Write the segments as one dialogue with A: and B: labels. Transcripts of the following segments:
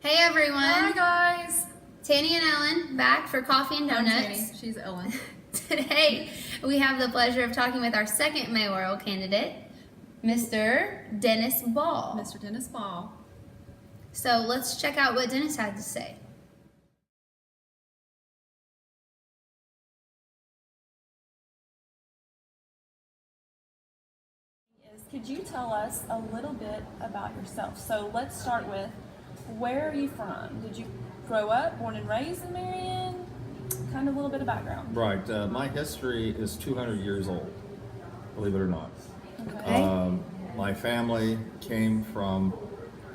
A: Hey everyone!
B: Hi guys!
A: Tanie and Ellen back for coffee and
B: I'm
A: donuts.
B: Tanie. She's Ellen.
A: Today we have the pleasure of talking with our second mayoral candidate, Mr. Dennis Ball.
B: Mr. Dennis Ball.
A: So let's check out what Dennis had to say.
C: Could you tell us a little bit about yourself? So let's start with, where are you from? Did you grow up, born and raised in Marion? Kind of a little bit of background.
D: Right. My history is 200 years old, believe it or not.
C: Okay.
D: My family came from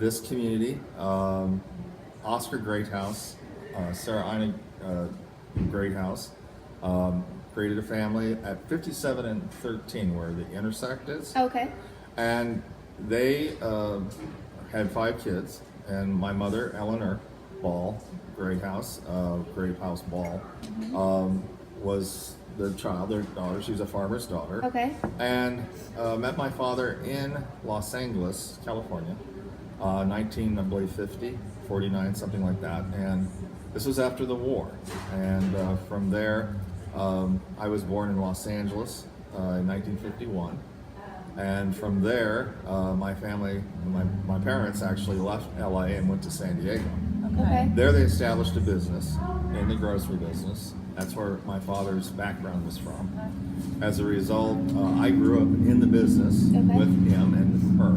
D: this community. Oscar Greathouse, Sarah Ina Greathouse, created a family at 57 and 13 where the intersect is.
A: Okay.
D: And they had 5 kids, and my mother, Eleanor Ball, Greathouse Ball, was the child, their daughter. She was a farmer's daughter.
A: Okay.
D: And met my father in Los Angeles, California, 1950, 49, something like that. And this was after the war. And from there, I was born in Los Angeles in 1951. And from there, my parents actually left LA and went to San Diego.
A: Okay.
D: There they established a business in the grocery business. That's where my father's background was from. As a result, I grew up in the business with him and her.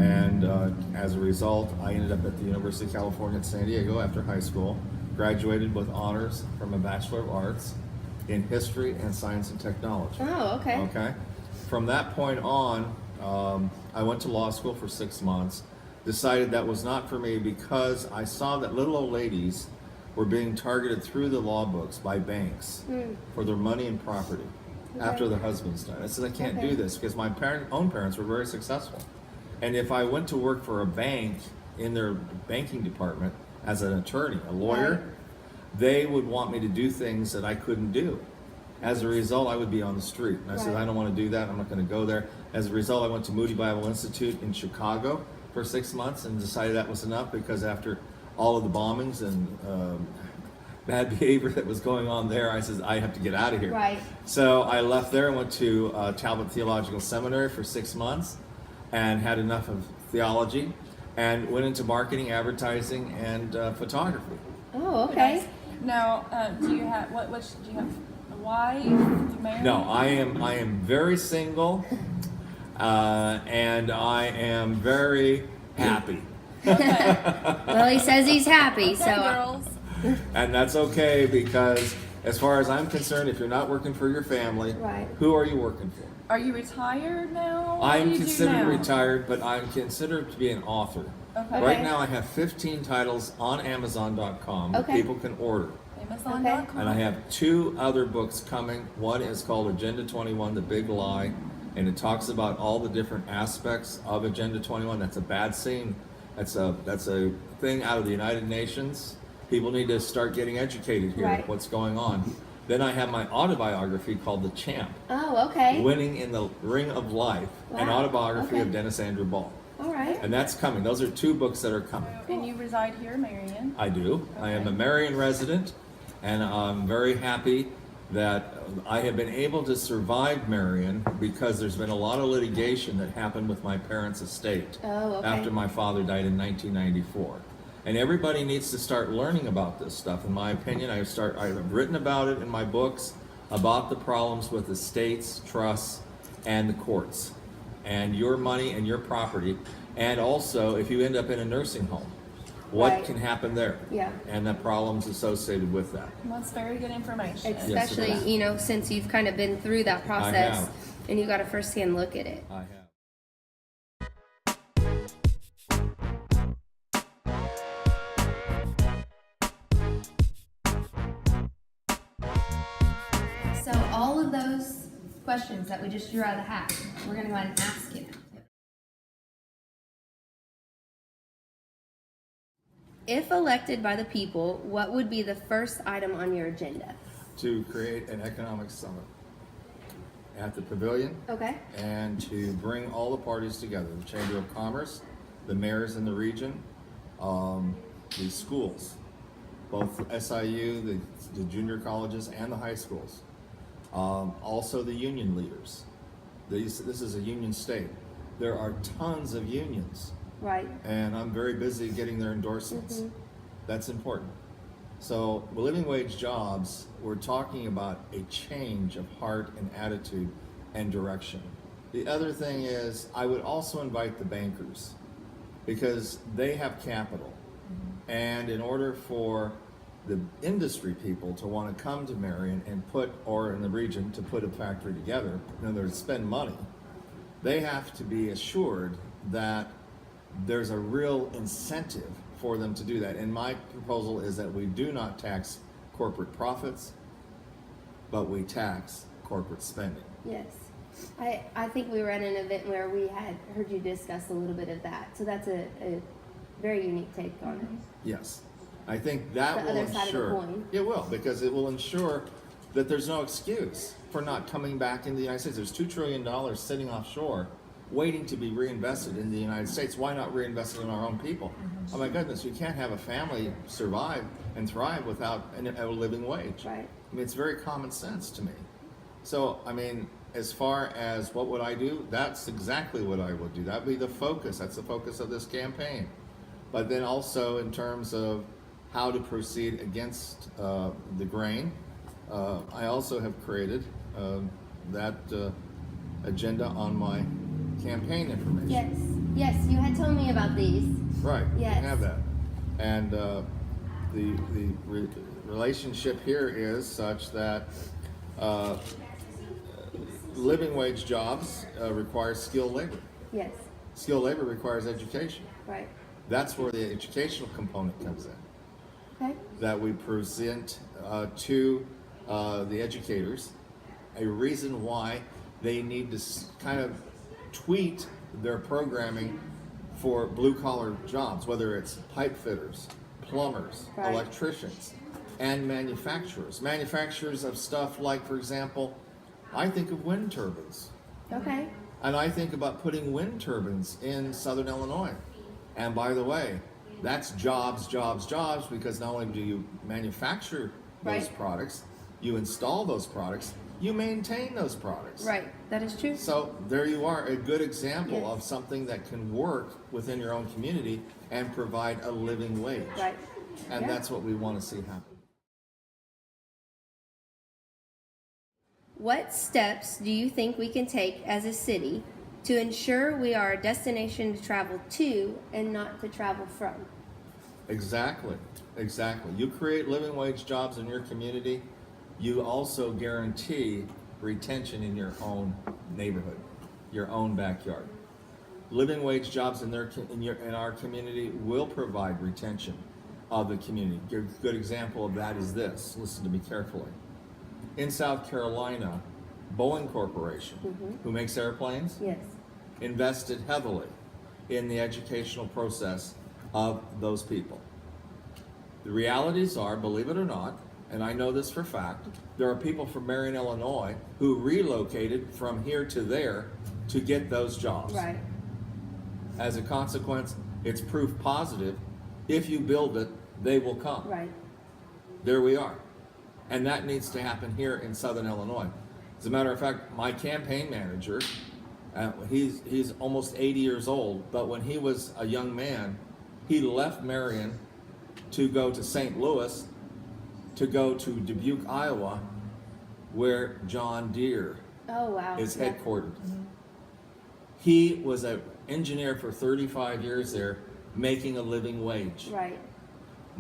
D: And as a result, I ended up at the University of California at San Diego after high school, graduated with honors from a Bachelor of Arts in History and Science and Technology.
A: Oh, okay.
D: Okay. From that point on, I went to law school for 6 months, decided that was not for me because I saw that little old ladies were being targeted through the law books by banks for their money and property after their husbands died. I said, I can't do this because my own parents were very successful. And if I went to work for a bank in their banking department as an attorney, a lawyer, they would want me to do things that I couldn't do. As a result, I would be on the street. And I said, I don't want to do that. I'm not going to go there. As a result, I went to Moody Bible Institute in Chicago for 6 months and decided that was enough because after all of the bombings and bad behavior that was going on there, I said, I have to get out of here.
A: Right.
D: So I left there and went to Talbot Theological Seminary for 6 months and had enough of theology and went into marketing, advertising, and photography.
A: Oh, okay.
C: Now, do you have do you have a wife? You married?
D: No, I am very single, and I am very happy.
A: Well, he says he's happy,
C: Okay,
A: so.
C: girls.
D: And that's okay because as far as I'm concerned, if you're not working for your family,
A: Right.
D: who are you working for?
C: Are you retired now? What do
D: I'm
C: you do
D: considered
C: now?
D: retired, but I'm considered to be an author.
C: Okay.
D: Right now I have 15 titles on Amazon.com that
A: Okay.
D: people can order.
C: Amazon.com.
D: And I have 2 other books coming. One is called Agenda 21, The Big Lie, and it talks about all the different aspects of Agenda 21. That's a bad scene. That's a thing out of the United Nations. People need to start getting educated here,
A: Right.
D: what's going on. Then I have my autobiography called The Champ,
A: Oh, okay.
D: Winning in the Ring of Life, an
A: Wow.
D: autobiography
A: Okay.
D: of Dennis Andrew Ball.
A: All right.
D: And that's coming. Those are 2 books that are coming.
C: And you reside here in Marion.
D: I do. I am a
C: Okay.
D: Marion resident, and I'm very happy that I have been able to survive Marion because there's been a lot of litigation that happened with my parents' estate
A: Oh, okay.
D: after my father died in 1994. And everybody needs to start learning about this stuff. In my opinion, I've written about it in my books about the problems with estates, trusts, and the courts, and your money and your property, and also if you end up in a nursing home, what
A: Right.
D: can happen there?
A: Yeah.
D: And the problems associated with that.
C: That's very good information.
A: Especially,
D: Yes, it is.
A: since you've kind of been through that process
D: have.
A: and you got a first-hand look at it.
D: I have.
A: So all of those questions that we just drew out of the hat, we're going to go ahead and ask you now. If elected by the people, what would be the first item on your agenda?
D: To create an economic summit at the pavilion
A: Okay.
D: and to bring all the parties together, the Chamber of Commerce, the mayors in the region, the schools, both SIU, the junior colleges, and the high schools. Also the union leaders. This is a union state. There are tons of unions,
E: Right.
D: and I'm very busy getting their endorsements.
E: Mhm.
D: That's important. So living wage jobs, we're talking about a change of heart and attitude and direction. The other thing is, I would also invite the bankers because they have capital. And in order for the industry people to want to come to Marion and or in the region to put a factory together, in other words, spend money, they have to be assured that there's a real incentive for them to do that. And my proposal is that we do not tax corporate profits, but we tax corporate spending.
E: Yes. I think we were at an event where we had heard you discuss a little bit of that. So that's a very unique take on it.
D: Yes. I think that
E: The
D: will
E: other side of the
D: ensure,
E: coin.
D: it will, because it will ensure that there's no excuse for not coming back into the United States. There's $2 trillion sitting offshore waiting to be reinvested in the United States. Why not reinvest it in our own people? Oh my goodness, you can't have a family survive and thrive without a living wage.
E: Right.
D: I mean, it's very common sense to me. So, I mean, as far as what would I do, that's exactly what I would do. That'd be the focus. That's the focus of this campaign. But then also in terms of how to proceed against the grain, I also have created that agenda on my campaign information.
E: Yes. Yes. You had told me about these.
D: Right.
E: Yes.
D: You have that. And the relationship here is such that living wage jobs require skilled labor.
E: Yes.
D: Skilled labor requires education.
E: Right.
D: That's where the educational component comes in.
E: Okay.
D: That we present to the educators a reason why they need to kind of tweak their programming for blue collar jobs, whether it's pipe fitters, plumbers,
E: Right.
D: electricians, and manufacturers. Manufacturers of stuff like, for example, I think of wind turbines.
E: Okay.
D: And I think about putting wind turbines in Southern Illinois. And by the way, that's jobs, jobs, jobs, because not only do you manufacture those
E: Right.
D: products, you install those products, you maintain those products.
E: Right. That is true.
D: So there you are, a good example
E: Yes.
D: of something that can work within your own community and provide a living wage.
E: Right.
D: And
E: Yeah.
D: that's what we want to see happen.
E: What steps do you think we can take as a city to ensure we are a destination to travel to and not to travel from?
D: Exactly, exactly. You create living wage jobs in your community, you also guarantee retention in your own neighborhood, your own backyard. Living wage jobs in our community will provide retention of the community. A good example of that is this. Listen to me carefully. In South Carolina, Boeing Corporation, who makes airplanes,
E: Yes.
D: invested heavily in the educational process of those people. The realities are, believe it or not, and I know this for a fact, there are people from Marion, Illinois who relocated from here to there to get those jobs.
E: Right.
D: As a consequence, it's proof positive. If you build it, they will come.
E: Right.
D: There we are. And that needs to happen here in Southern Illinois. As a matter of fact, my campaign manager, he's almost 80 years old, but when he was a young man, he left Marion to go to St. Louis, to go to Dubuque, Iowa, where John Deere
E: Oh, wow.
D: is
E: Yeah.
D: headquartered. He was an engineer for 35 years there, making a living wage.
E: Right.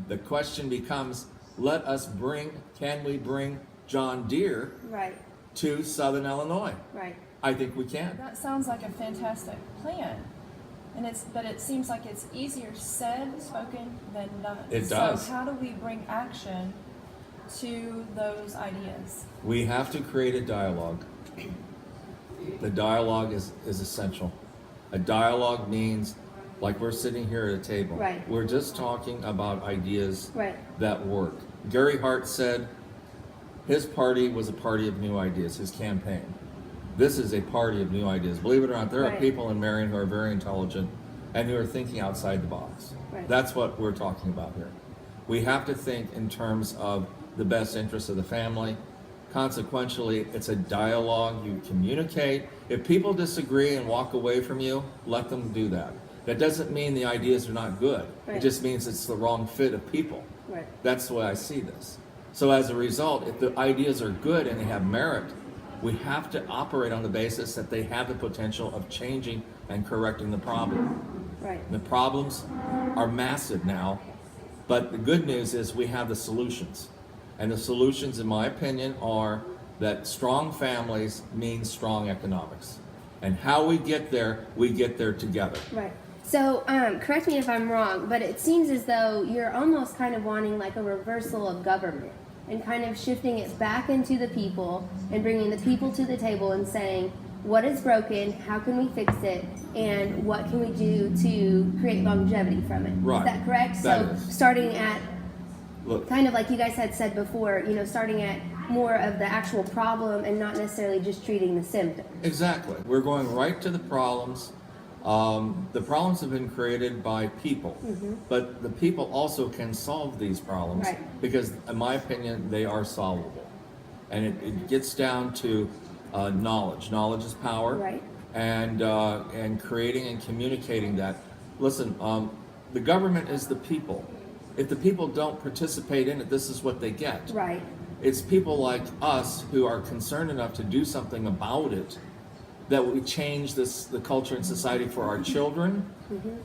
D: The question becomes, can we bring John Deere
E: Right.
D: to Southern Illinois?
E: Right.
D: I think we can.
C: That sounds like a fantastic plan. But it seems like it's easier said, spoken than done.
D: It does.
C: So how do we bring action to those ideas?
D: We have to create a dialogue. The dialogue is essential. A dialogue means, like we're sitting here at a table.
E: Right.
D: We're just talking about ideas
E: Right.
D: that work. Gary Hart said his party was a party of new ideas, his campaign. This is a party of new ideas. Believe it or not, there are
E: Right.
D: people in Marion who are very intelligent, and who are thinking outside the box.
E: Right.
D: That's what we're talking about here. We have to think in terms of the best interest of the family. Consequentially, it's a dialogue. You communicate. If people disagree and walk away from you, let them do that. That doesn't mean the ideas are not good.
E: Right.
D: It just means it's the wrong fit of people.
E: Right.
D: That's the way I see this. So as a result, if the ideas are good and they have merit, we have to operate on the basis that they have the potential of changing and correcting the problem.
E: Right.
D: The problems are massive now, but the good news is we have the solutions. And the solutions, in my opinion, are that strong families mean strong economics. And how we get there together.
E: Right. So, correct me if I'm wrong, but it seems as though you're almost kind of wanting like a reversal of government and kind of shifting it back into the people and bringing the people to the table and saying, what is broken, how can we fix it, and what can we do to create longevity from it?
D: Right.
E: Is that correct?
D: That
E: So,
D: is.
E: starting at
D: Look,
E: kind of like you guys had said before, starting at more of the actual problem and not necessarily just treating the symptom.
D: exactly. We're going right to the problems. The problems have been created by people, but the people also can solve these problems
E: Right.
D: because, in my opinion, they are solvable. And it gets down to knowledge. Knowledge is power.
E: Right.
D: And creating and communicating that. Listen, the government is the people. If the people don't participate in it, this is what they get.
E: Right.
D: It's people like us who are concerned enough to do something about it that we change the culture and society for our children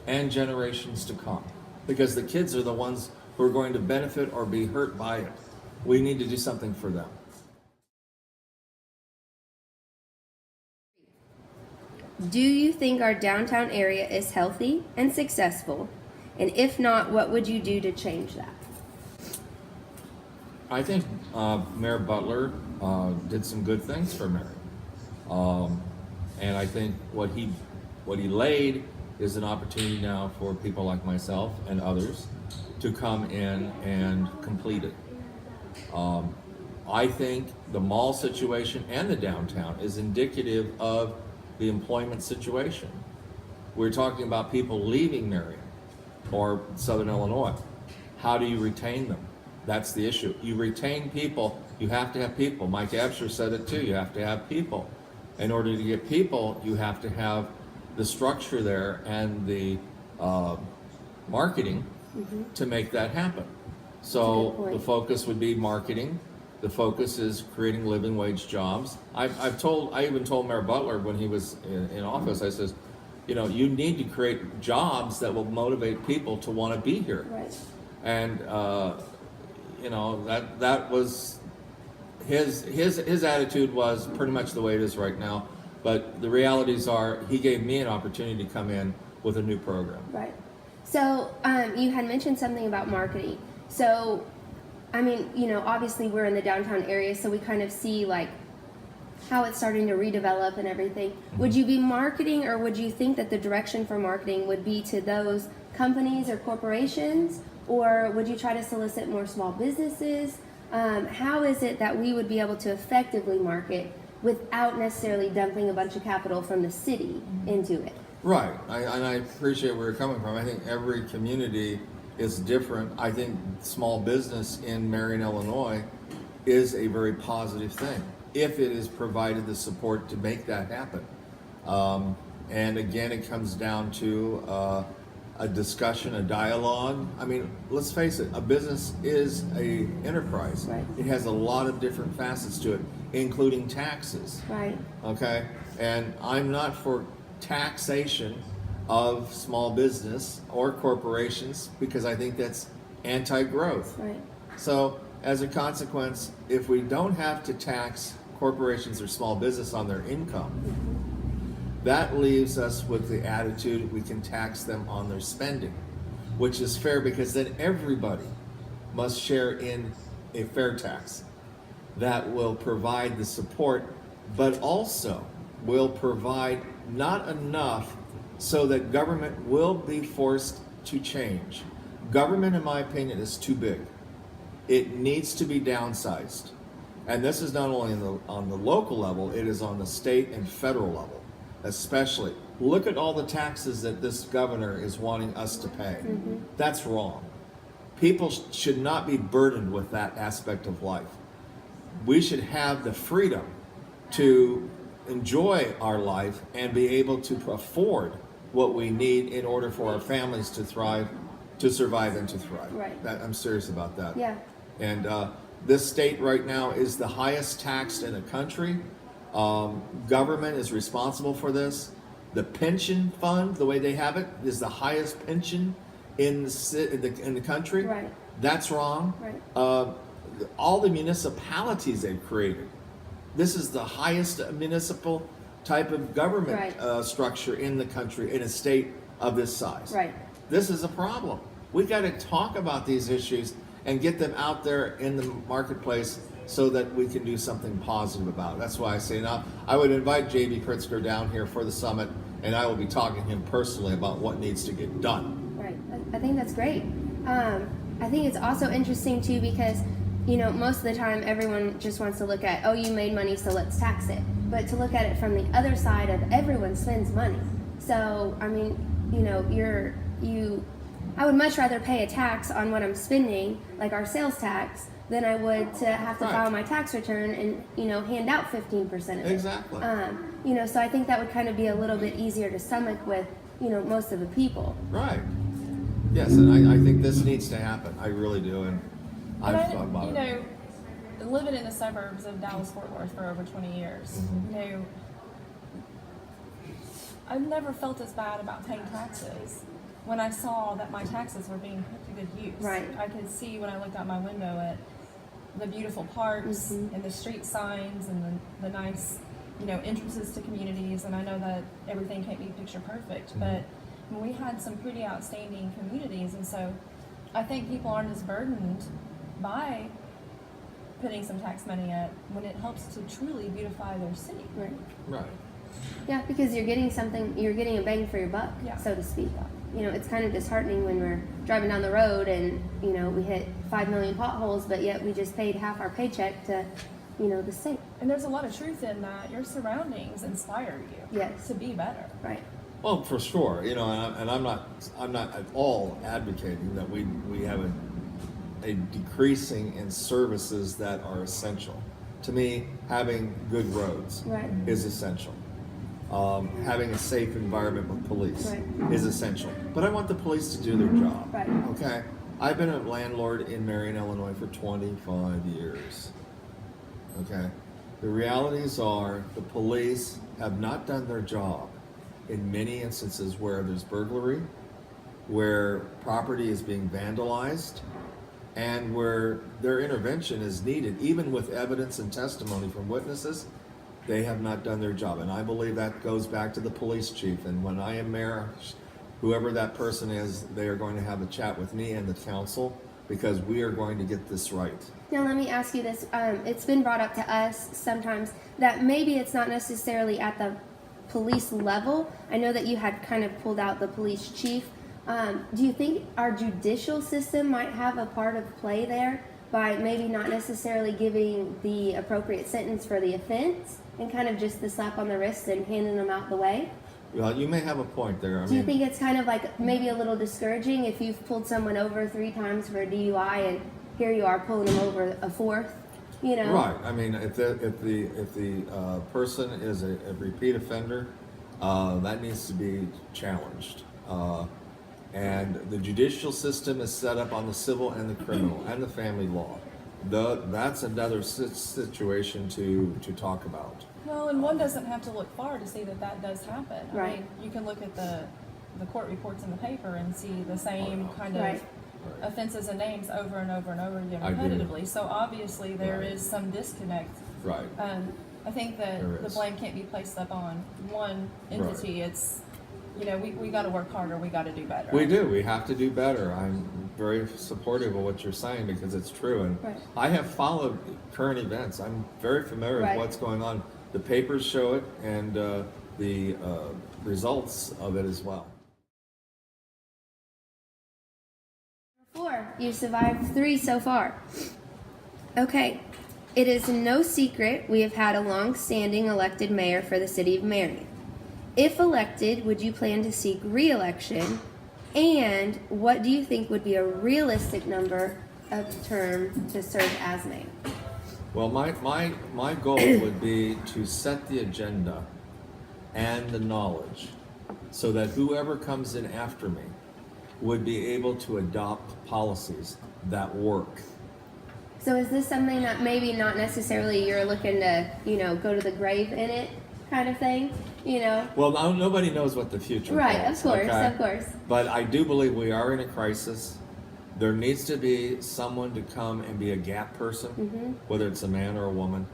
D: and generations to come. Because the kids are the ones who are going to benefit or be hurt by it. We need to do something for them.
E: Do you think our downtown area is healthy and successful? And if not, what would you do to change that?
D: I think Mayor Butler did some good things for Marion. And I think what he laid is an opportunity now for people like myself and others to come in and complete it. I think the mall situation and the downtown is indicative of the employment situation. We're talking about people leaving Marion or Southern Illinois. How do you retain them? That's the issue. You retain people, you have to have people. Mike Absher said it too, you have to have people. In order to get people, you have to have the structure there and the marketing to make that happen.
E: That's a good
D: So
E: point.
D: the focus would be marketing. The focus is creating living wage jobs. I even told Mayor Butler when he was in office, I says, you need to create jobs that will motivate people to want to be here.
E: Right.
D: And that was his attitude was pretty much the way it is right now. But the realities are, he gave me an opportunity to come in with a new program.
E: Right. So you had mentioned something about marketing. So, obviously we're in the downtown area, so we kind of see like how it's starting to redevelop and everything. Would you be marketing, or would you think that the direction for marketing would be to those companies or corporations, or would you try to solicit more small businesses? How is it that we would be able to effectively market without necessarily dumping a bunch of capital from the city into it?
D: Right, and I appreciate where you're coming from. I think every community is different. I think small business in Marion, Illinois is a very positive thing if it is provided the support to make that happen. And again, it comes down to a discussion, a dialogue. I mean, let's face it, a business is a enterprise.
E: Right.
D: It has a lot of different facets to it, including taxes.
E: Right.
D: Okay, and I'm not for taxation of small business or corporations because I think that's anti-growth.
E: Right.
D: So as a consequence, if we don't have to tax corporations or small business on their income, that leaves us with the attitude we can tax them on their spending, which is fair because then everybody must share in a fair tax that will provide the support, but also will provide not enough so that government will be forced to change. Government, in my opinion, is too big. It needs to be downsized. And this is not only on the local level, it is on the state and federal level, especially. look at all the taxes that this governor is wanting us to pay. That's wrong. People should not be burdened with that aspect of life. We should have the freedom to enjoy our life and be able to afford what we need in order for our families to thrive, to survive and to thrive.
E: Right.
D: I'm serious about that.
E: Yeah.
D: And this state right now is the highest taxed in the country. Government is responsible for this. The pension fund, the way they have it, is the highest pension in the country.
E: Right.
D: That's wrong.
E: Right.
D: All the municipalities they've created. This is the highest municipal type of government
E: Right.
D: structure in the country, in a state of this size.
E: Right.
D: This is a problem. We got to talk about these issues and get them out there in the marketplace so that we can do something positive about it. That's why I say now, I would invite J.B. Pritzker down here for the summit, and I will be talking to him personally about what needs to get done.
E: Right. I think that's great. I think it's also interesting too because, you know, most of the time everyone just wants to look at, oh, you made money, so let's tax it. But to look at it from the other side of everyone spends money. So, I mean, you know, I would much rather pay a tax on what I'm spending, like our sales tax, than I would to have to
D: Right.
E: file my tax return and, you know, hand out 15% of it.
D: Exactly.
E: You know, so I think that would kind of be a little bit easier to stomach with, you know, most of the people.
D: Right. Yes, and I think this needs to happen. I really do, and I've
C: And
D: thought about
C: you
D: it.
C: know, living in the suburbs of Dallas-Fort Worth for over 20 years, you know, I've never felt as bad about paying taxes when I saw that my taxes were being put to good use.
E: Right.
C: I could see when I looked out my window at the beautiful parks and the street signs and the nice, you know, entrances to communities. And I know that everything can't be picture perfect, but we had some pretty outstanding communities. And so I think people aren't as burdened by putting some tax money up when it helps to truly beautify their city.
E: Right.
D: Right.
E: Yeah, because you're getting a bang for your buck,
C: Yeah.
E: so to speak. You know, it's kind of disheartening when we're driving down the road and, you know, we hit 5 million potholes, but yet we just paid half our paycheck to, you know, the state.
C: And there's a lot of truth in that. Your surroundings inspire you
E: Yes.
C: to be better.
E: Right.
D: Well, for sure, you know, and I'm not at all advocating that we have a decreasing in services that are essential. To me, having good roads
E: Right.
D: is essential. Having a safe environment with police
E: Right.
D: is essential. But I want the police to do their job.
E: Right.
D: Okay? I've been a landlord in Marion, Illinois for 25 years. Okay? The realities are the police have not done their job in many instances where there's burglary, where property is being vandalized, and where their intervention is needed, even with evidence and testimony from witnesses. They have not done their job, and I believe that goes back to the police chief. And when I am mayor, whoever that person is, they are going to have a chat with me and the council because we are going to get this right.
E: Now, let me ask you this. It's been brought up to us sometimes that maybe it's not necessarily at the police level. I know that you had kind of pulled out the police chief. Do you think our judicial system might have a part of play there by maybe not necessarily giving the appropriate sentence for the offense and kind of just the slap on the wrist and handing them out the way?
D: Well, you may have a point there.
E: Do you think it's kind of like maybe a little discouraging if you've pulled someone over 3 times for a DUI and here you are pulling them over a 4th? You know?
D: Right. I mean, if the person is a repeat offender, that needs to be challenged. And the judicial system is set up on the civil and the criminal and the family law. That's another situation to talk about.
C: Well, and one doesn't have to look far to see that that does happen.
E: Right.
C: I mean, you can look at the court reports in the paper and see the same kind of
E: Right.
C: offenses and names over and over and over again
D: I agree.
C: repetitively. So obviously there
D: Right.
C: is some disconnect.
D: Right.
C: I think that
D: There
C: the
D: is.
C: blame can't be placed up on one entity. It's, you know, we got to work harder. We got to do better.
D: We do. We have to do better. I'm very supportive of what you're saying because it's true. And
E: Right.
D: I have followed current events. I'm very familiar
E: Right.
D: with what's going on. The papers show it and the results of it as well.
E: 4. You survived 3 so far. Okay. It is no secret we have had a long-standing elected mayor for the city of Marion. If elected, would you plan to seek re-election? And what do you think would be a realistic number of term to serve as mayor?
D: Well, my goal would be to set the agenda and the knowledge so that whoever comes in after me would be able to adopt policies that work.
E: So is this something that maybe not necessarily you're looking to, go to the grave in it kind of thing,
D: Well, nobody knows what the future
E: Right,
D: holds,
E: of course,
D: okay?
E: of course.
D: But I do believe we are in a crisis. There needs to be someone to come and be a gap person, whether it's a man or a woman,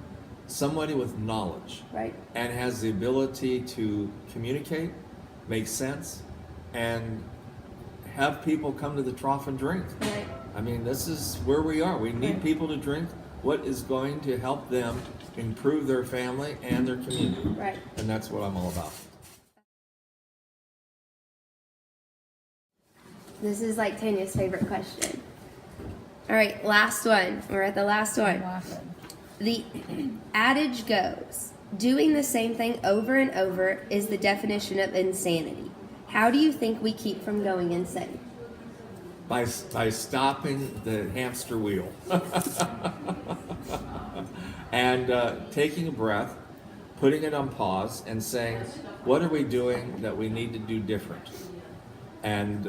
D: somebody with knowledge
E: Right.
D: and has the ability to communicate, make sense, and have people come to the trough and drink.
E: Right.
D: I mean, this is where we are. We need
E: Right.
D: people to drink what is going to help them improve their family and their community.
E: Right.
D: And that's what I'm all about.
E: This is like Tanya's favorite question. All right, last one. We're at the last
C: I'm
E: one.
C: laughing.
E: The adage goes, doing the same thing over and over is the definition of insanity. How do you think we keep from going insane?
D: By stopping the hamster wheel and taking a breath, putting it on pause and saying, what are we doing that we need to do different? And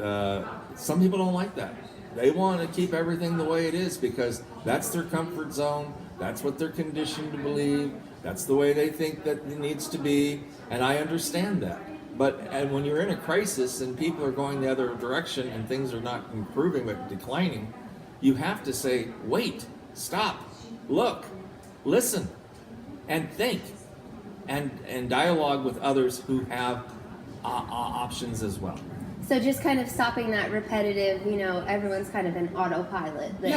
D: some people don't like that. They want to keep everything the way it is because that's their comfort zone. That's what they're conditioned to believe. That's the way they think that it needs to be. And I understand that. And when you're in a crisis and people are going the other direction and things are not improving but declining, you have to say, wait, stop, look, listen, and think, and dialogue with others who have options as well.
E: So just kind of stopping that repetitive, everyone's kind of in autopilot. Thing.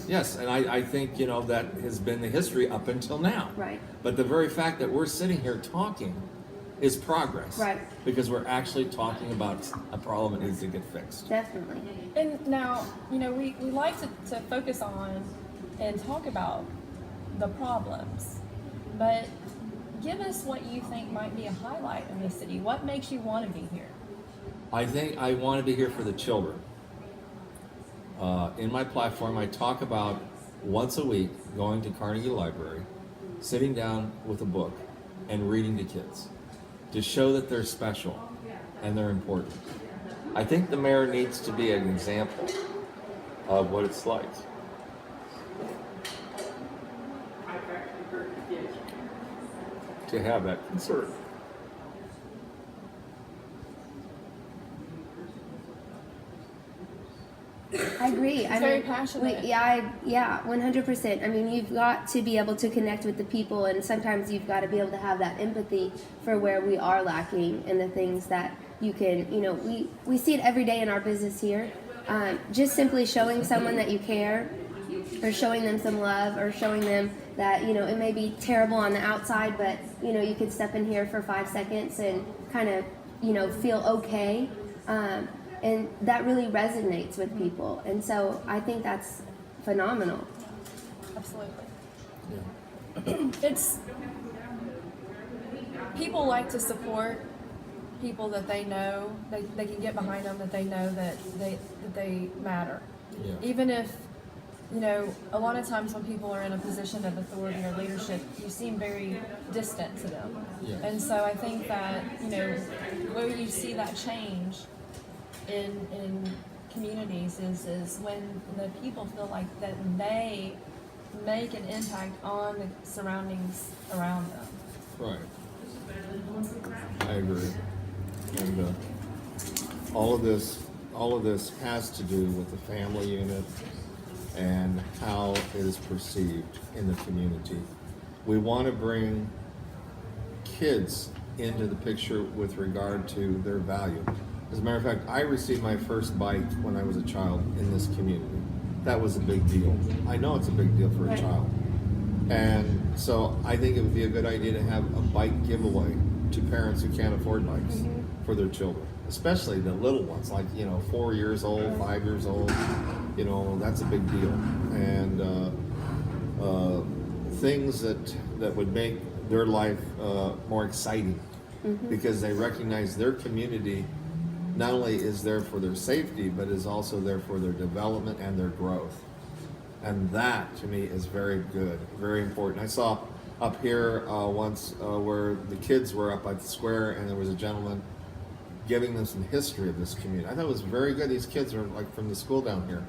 D: Yes, and I think, that has been the history up until now.
E: Right.
D: But the very fact that we're sitting here talking is progress.
E: Right.
D: Because we're actually talking about a problem that needs to get fixed.
E: Definitely.
C: And now, we like to focus on and talk about the problems, but give us what you think might be a highlight in the city. What makes you want to be here?
D: I think I want to be here for the children. In my platform, I talk about once a week going to Carnegie Library, sitting down with a book, and reading to kids to show that they're special and they're important. I think the mayor needs to be an example of what it's like. To have that concern.
E: I agree.
C: He's very passionate.
E: 100%. I mean, you've got to be able to connect with the people, and sometimes you've got to be able to have that empathy for where we are lacking and the things that you can, we see it every day in our business here. Just simply showing someone that you care, or showing them some love, or showing them that, it may be terrible on the outside, but, you could step in here for 5 seconds and kind of, feel okay. And that really resonates with people. And so I think that's phenomenal.
C: Absolutely.
D: Yeah.
C: It's people like to support people that they know, they can get behind them, that they know that they matter.
D: Yeah.
C: Even if, a lot of times when people are in a position of authority or leadership, you seem very distant to them.
D: Yeah.
C: And so I think that, where you see that change in communities is when the people feel like that they make an impact on the surroundings around them.
D: Right. I agree. And all of this has to do with the family unit and how it is perceived in the community. We want to bring kids into the picture with regard to their value. As a matter of fact, I received my first bike when I was a child in this community. That was a big deal. I know it's a big deal for a child. And so I think it would be a good idea to have a bike giveaway to parents who can't afford bikes for their children, especially the little ones, like 4 years old, 5 years old. That's a big deal. And things that would make their life more exciting because they recognize their community not only is there for their safety, but is also there for their development and their growth. And that, to me, is very good, very important. I saw up here once where the kids were up at the square, and there was a gentleman giving them some history of this community. I thought it was very good. These kids are like from the school down here.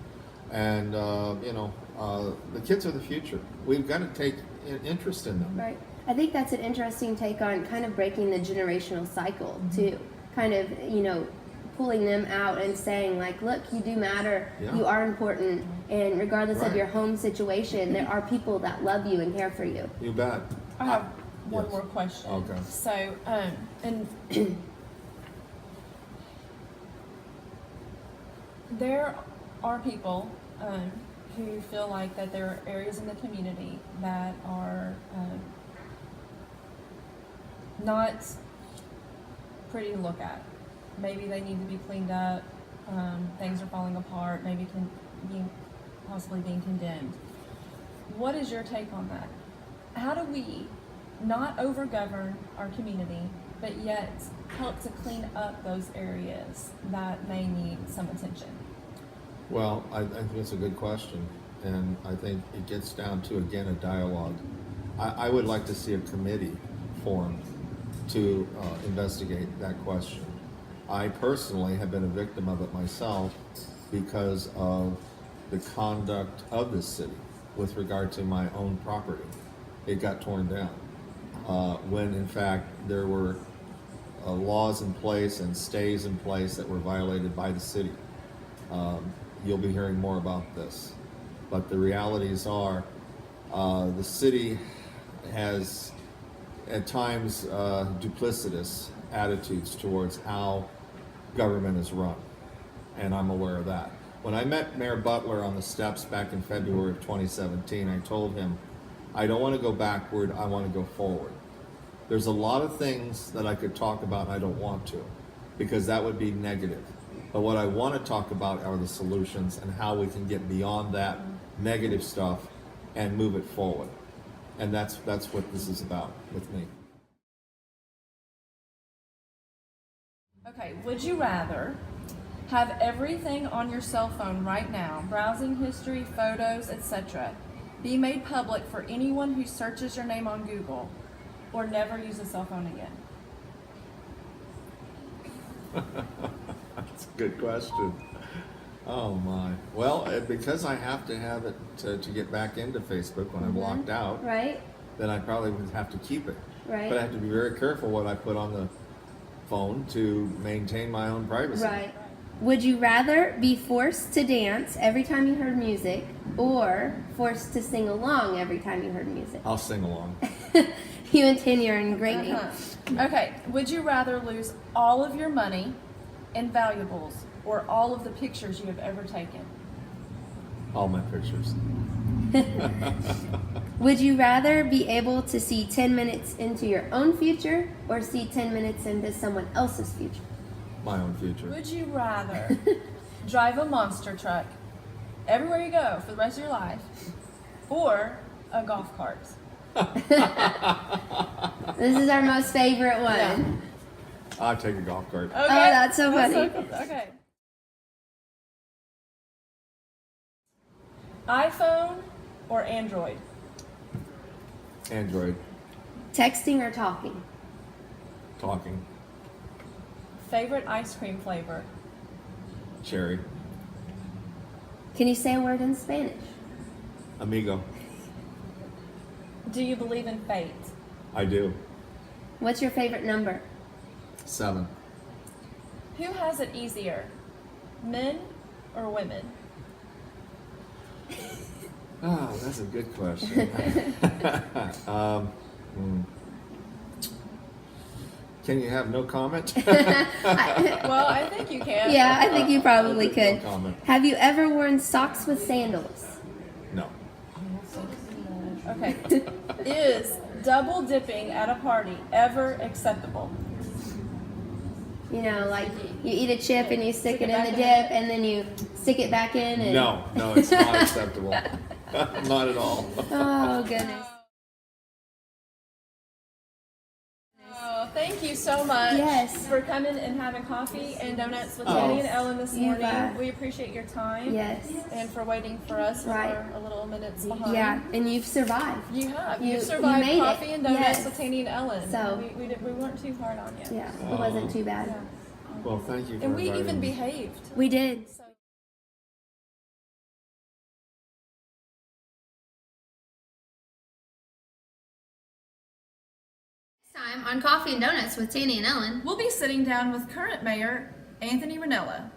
D: And, the kids are the future. We've got to take interest in them.
E: Right. I think that's an interesting take on kind of breaking the generational cycle too. Kind of, pulling them out and saying like, look, you do matter.
D: Yeah.
E: You are important. And regardless of
D: Right.
E: your home situation, there are people that love you and care for you.
D: You bet.
C: I have one
D: Yes.
C: more question.
D: Okay.
C: So, and there are people who feel like that there are areas in the community that are not pretty to look at. Maybe they need to be cleaned up. Things are falling apart. Maybe possibly being condemned. What is your take on that? How do we not overgovern our community, but yet help to clean up those areas that may need some attention?
D: Well, I think it's a good question, and I think it gets down to, again, a dialogue. I would like to see a committee formed to investigate that question. I personally have been a victim of it myself because of the conduct of this city with regard to my own property. It got torn down when, in fact, there were laws in place and stays in place that were violated by the city. You'll be hearing more about this. But the realities are the city has at times duplicitous attitudes towards how government is run. And I'm aware of that. When I met Mayor Butler on the steps back in February of 2017, I told him, I don't want to go backward, I want to go forward. There's a lot of things that I could talk about and I don't want to, because that would be negative. But what I want to talk about are the solutions and how we can get beyond that negative stuff and move it forward. And that's what this is about with me.
C: Okay, would you rather have everything on your cell phone right now, browsing history, photos, etc., be made public for anyone who searches your name on Google, or never use a cell phone again?
D: That's a good question. Oh my. Well, because I have to have it to get back into Facebook when I'm locked out,
E: Right?
D: then I probably would have to keep it.
E: Right.
D: But I have to be very careful what I put on the phone to maintain my own privacy.
E: Right. Would you rather be forced to dance every time you heard music or forced to sing along every time you heard music?
D: I'll sing along.
E: You and Tanie are in great name.
C: Okay, would you rather lose all of your money and valuables or all of the pictures you have ever taken?
D: All my pictures.
E: Would you rather be able to see 10 minutes into your own future or see 10 minutes into someone else's future?
D: My own future.
C: Would you rather drive a monster truck everywhere you go for the rest of your life or a golf cart?
E: This is our most favorite one.
C: Yeah.
D: I'll take a golf cart.
C: Okay.
E: that's so funny.
C: Okay. iPhone or Android?
D: Android.
E: Texting or talking?
D: Talking.
C: Favorite ice cream flavor?
D: Cherry.
E: Can you say a word in Spanish?
D: Amigo.
C: Do you believe in fate?
D: I do.
E: What's your favorite number?
D: 7.
C: Who has it easier, men or women?
D: Oh, that's a good question. Can you have no comment?
C: Well, I think you can.
E: Yeah, I think you probably
D: No
E: could.
D: comment.
E: Have you ever worn socks with sandals?
D: No.
C: Okay. Is double dipping at a party ever acceptable?
E: You know, like you eat a chip and you stick it in the dip and then you stick it back in and...
D: No, it's not acceptable. Not at all.
E: Oh, goodness.
C: thank you so much
E: Yes.
C: for coming and having coffee and donuts with
D: Oh.
C: Tanie and Ellen this
E: You
C: morning.
E: bet.
C: We appreciate your time.
E: Yes.
C: And for waiting for us.
E: Right.
C: We're a little minutes behind.
E: Yeah, and you've survived.
C: You have.
E: You
C: You survived
E: made it.
C: coffee and donuts
E: Yes.
C: with Tanie and Ellen.
E: So-
C: we weren't too hard on you.
E: Yeah, it wasn't too bad.
C: Yeah.
D: Well, thank you for
C: And we
D: inviting
C: even
D: me.
C: behaved.
E: We did.
C: So.
A: Next time on Coffee and Donuts with Tanie and Ellen.
B: We'll be sitting down with current mayor Anthony Ranella.